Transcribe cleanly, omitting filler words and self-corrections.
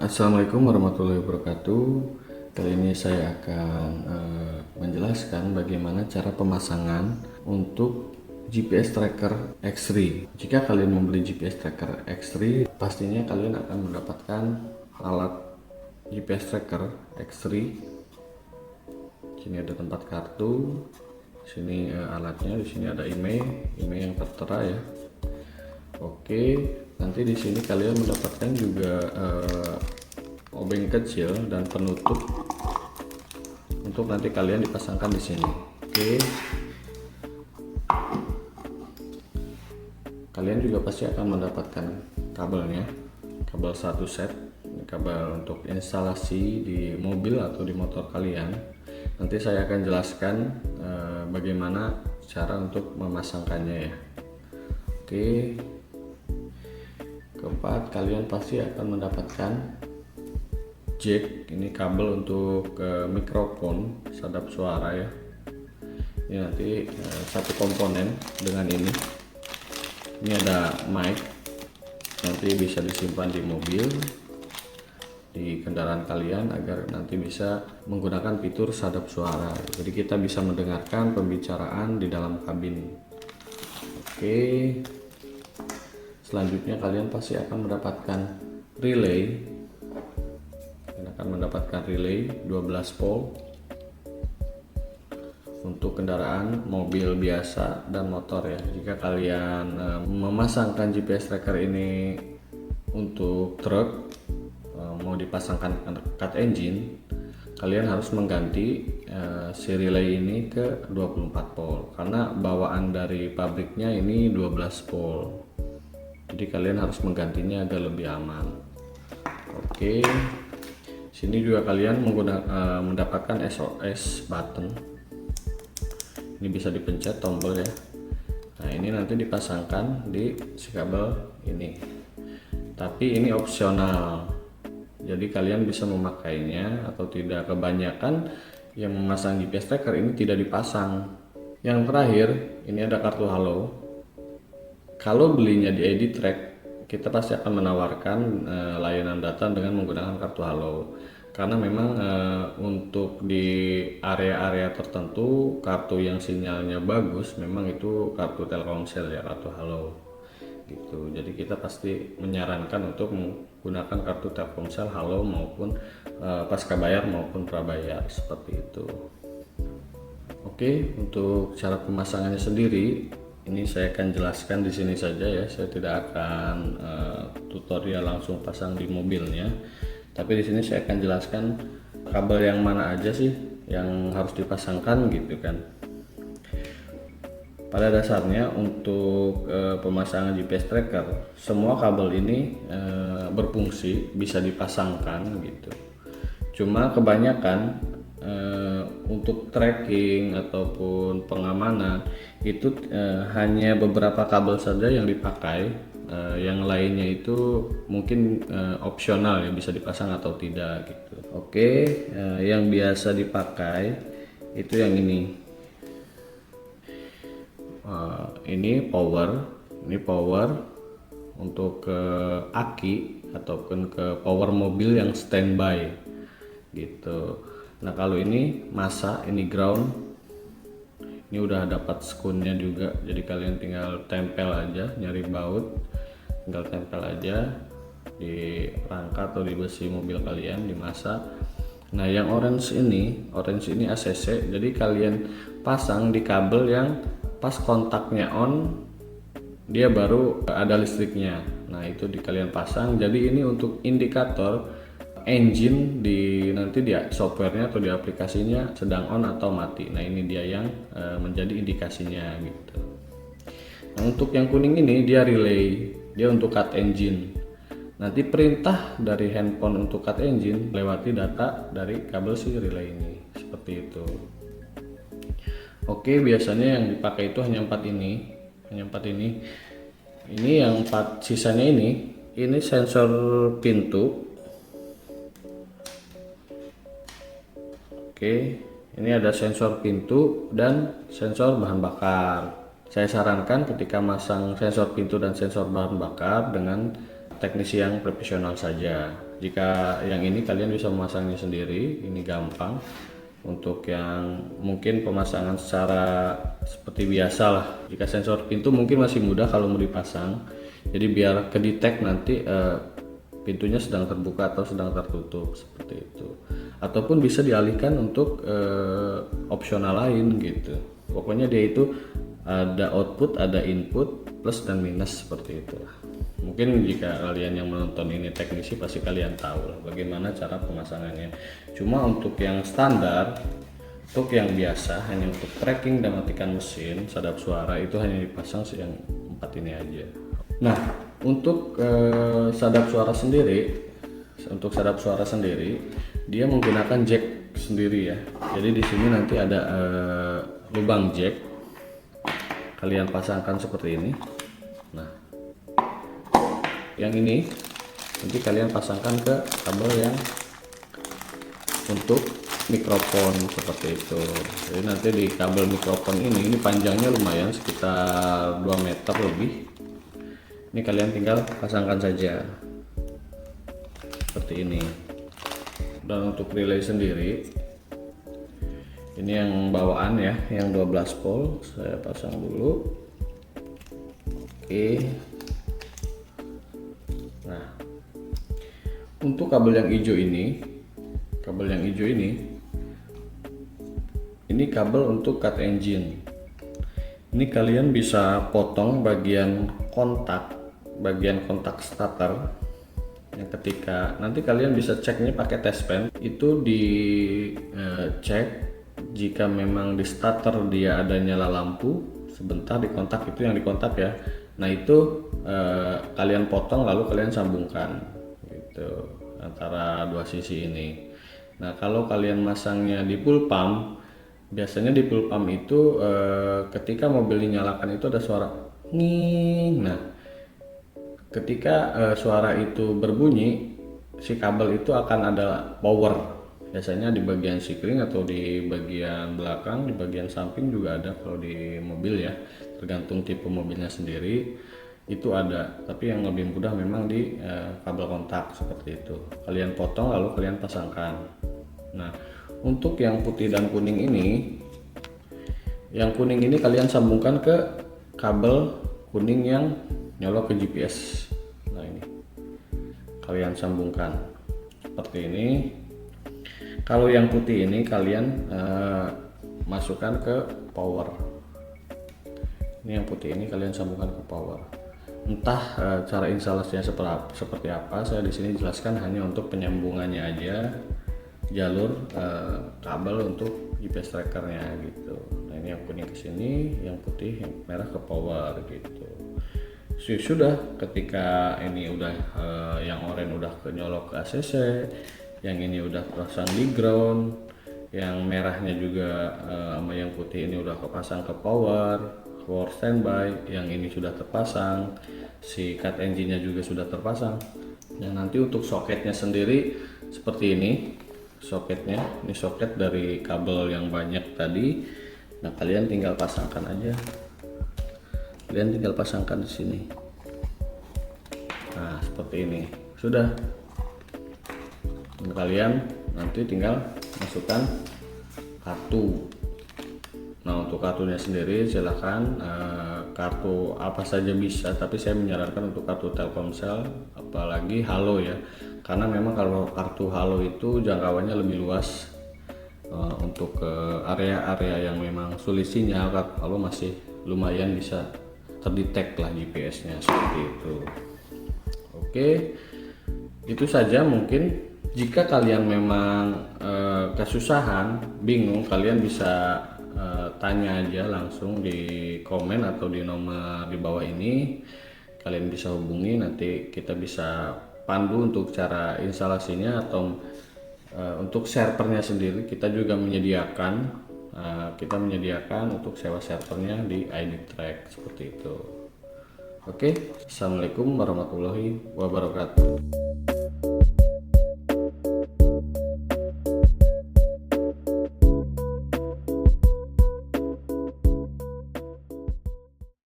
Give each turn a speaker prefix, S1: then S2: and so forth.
S1: Assalamualaikum warahmatullahi wabarakatuh. Kali ini saya akan menjelaskan bagaimana cara pemasangan untuk GPS tracker X3. Jika kalian membeli GPS tracker X3, pastinya kalian akan mendapatkan alat GPS tracker X3. Sini ada tempat kartu, sini alatnya, di sini ada email yang tertera ya. Oke, nanti di sini kalian mendapatkan juga obeng kecil dan penutup untuk nanti kalian dipasangkan di sini. Oke, kalian juga pasti akan mendapatkan kabelnya, kabel satu set, kabel untuk instalasi di mobil atau di motor kalian. Nanti saya akan jelaskan bagaimana cara untuk memasangkannya ya. Oke, keempat, kalian pasti akan mendapatkan jack, ini kabel untuk mikrofon sadap suara ya. Ini nanti satu komponen dengan ini ada mic, nanti bisa disimpan di mobil, di kendaraan kalian agar nanti bisa menggunakan fitur sadap suara, jadi kita bisa mendengarkan pembicaraan di dalam kabin. Oke, selanjutnya kalian pasti akan mendapatkan relay. Akan mendapatkan relay 12 volt untuk kendaraan mobil biasa dan motor ya. Jika kalian memasangkan GPS tracker ini untuk truk, mau dipasangkan cut engine, kalian harus mengganti si relay ini ke 24 volt karena bawaan dari pabriknya ini 12 volt. Jadi kalian harus menggantinya agar lebih aman. Oke. Sini juga kalian mendapatkan SOS button. Ini bisa dipencet tombol ya. Nah, ini nanti dipasangkan di si kabel ini. Tapi ini opsional. Jadi kalian bisa memakainya atau tidak. Kebanyakan yang memasang GPS tracker ini tidak dipasang. Yang terakhir, ini ada kartu halo. Kalau belinya di EdiTrack, kita pasti akan menawarkan layanan data dengan menggunakan kartu halo, karena memang untuk di area-area tertentu kartu yang sinyalnya bagus memang itu kartu Telkomsel ya, kartu halo gitu. Jadi kita pasti menyarankan untuk menggunakan kartu Telkomsel halo maupun pasca bayar maupun prabayar seperti itu. Oke, untuk cara pemasangannya sendiri ini saya akan jelaskan di sini saja ya. Saya tidak akan tutorial langsung pasang di mobilnya, tapi di sini saya akan jelaskan kabel yang mana aja sih yang harus dipasangkan gitu kan. Pada dasarnya untuk pemasangan GPS tracker, semua kabel ini berfungsi, bisa dipasangkan gitu. Cuma kebanyakan untuk tracking ataupun pengamanan itu hanya beberapa kabel saja yang dipakai, yang lainnya itu mungkin opsional ya, bisa dipasang atau tidak gitu. Oke, yang biasa dipakai itu yang ini. Ini power untuk ke aki ataupun ke power mobil yang standby gitu. Nah, kalau ini masa, ini ground, ini udah dapat skunnya juga, jadi kalian tinggal tempel aja, nyari baut, tinggal tempel aja di rangka atau di besi mobil kalian, di masa. Nah, yang orange ini ACC, jadi kalian pasang di kabel yang pas kontaknya on, dia baru ada listriknya. Nah, itu kalian pasang, jadi ini untuk indikator engine nanti dia softwarenya atau di aplikasinya sedang on atau mati. Nah, ini dia yang menjadi indikasinya gitu. Nah, untuk yang kuning ini dia relay, dia untuk cut engine. Nanti perintah dari handphone untuk cut engine lewati data dari kabel si relay ini, seperti itu. Oke, biasanya yang dipakai itu hanya 4 ini, Ini yang 4 sisanya ini sensor pintu. Oke, ini ada sensor pintu dan sensor bahan bakar. Saya sarankan ketika masang sensor pintu dan sensor bahan bakar dengan teknisi yang profesional saja. Jika yang ini kalian bisa memasangnya sendiri, ini gampang. Untuk yang mungkin pemasangan secara seperti biasa lah, jika sensor pintu mungkin masih mudah kalau mau dipasang, jadi biar kedetek nanti pintunya sedang terbuka atau sedang tertutup seperti itu, ataupun bisa dialihkan untuk opsional lain gitu. Pokoknya dia itu ada output, ada input, plus dan minus seperti itu. Mungkin jika kalian yang menonton ini teknisi pasti kalian tahu lah bagaimana cara pemasangannya. Cuma untuk yang standar, untuk yang biasa hanya untuk tracking dan matikan mesin, sadap suara itu hanya dipasang yang 4 ini aja. Nah, untuk sadap suara sendiri, dia menggunakan jack sendiri ya. Jadi di sini nanti ada lubang jack. Kalian pasangkan seperti ini. Nah, yang ini nanti kalian pasangkan ke kabel yang untuk mikrofon seperti itu. Jadi nanti di kabel mikrofon ini panjangnya lumayan sekitar 2 meter lebih. Ini kalian tinggal pasangkan saja seperti ini. Dan untuk relay sendiri, ini yang bawaan ya, yang 12 volt saya pasang dulu. Oke. Nah, untuk kabel yang hijau ini, ini kabel untuk cut engine. Ini kalian bisa potong bagian kontak starter. Yang ketika nanti kalian bisa ceknya pakai test pen, itu dicek jika memang di starter dia ada nyala lampu sebentar di kontak, itu yang dikontak ya. Nah itu kalian potong lalu kalian sambungkan gitu antara dua sisi ini. Nah kalau kalian masangnya di full pump, biasanya di full pump itu ketika mobil dinyalakan itu ada suara nging. Nah ketika suara itu berbunyi, si kabel itu akan ada power. Biasanya di bagian sikring atau di bagian belakang, di bagian samping juga ada kalau di mobil ya, tergantung tipe mobilnya sendiri itu ada. Tapi yang lebih mudah memang di kabel kontak seperti itu. Kalian potong lalu kalian pasangkan. Nah untuk yang putih dan kuning ini, yang kuning ini kalian sambungkan ke kabel kuning yang nyolok ke GPS. Nah ini kalian sambungkan seperti ini. Kalau yang putih ini kalian masukkan ke power. Ini yang putih ini kalian sambungkan ke power. Entah cara instalasinya seperti apa, saya di sini jelaskan hanya untuk penyambungannya aja, jalur kabel untuk GPS trackernya gitu. Nah ini yang kuning ke sini, yang putih, yang merah ke power gitu. Sudah ketika ini udah yang oranye udah nyolok ke ACC, yang ini udah pasang di ground, yang merahnya juga sama yang putih ini udah kepasang ke power standby, yang ini sudah terpasang, si cut engine-nya juga sudah terpasang. Dan nanti untuk soketnya sendiri seperti ini soketnya, ini soket dari kabel yang banyak tadi. Nah kalian tinggal pasangkan aja, kalian tinggal pasangkan di sini. Nah seperti ini sudah. Dan kalian nanti tinggal masukkan kartu. Nah untuk kartunya sendiri silahkan kartu apa saja bisa, tapi saya menyarankan untuk kartu Telkomsel, apalagi Halo ya, karena memang kalau kartu Halo itu jangkauannya lebih luas. Untuk ke area-area yang memang sulit sinyal, kalau masih lumayan bisa terdetek lah GPS-nya seperti itu. Oke, itu saja mungkin. Jika kalian memang kesusahan, bingung, kalian bisa tanya aja langsung di komen atau di nomor di bawah ini. Kalian bisa hubungi, nanti kita bisa pandu untuk cara instalasinya, atau untuk servernya sendiri kita juga menyediakan. Kita menyediakan untuk sewa servernya di ID Track seperti itu. Oke, assalamualaikum warahmatullahi wabarakatuh.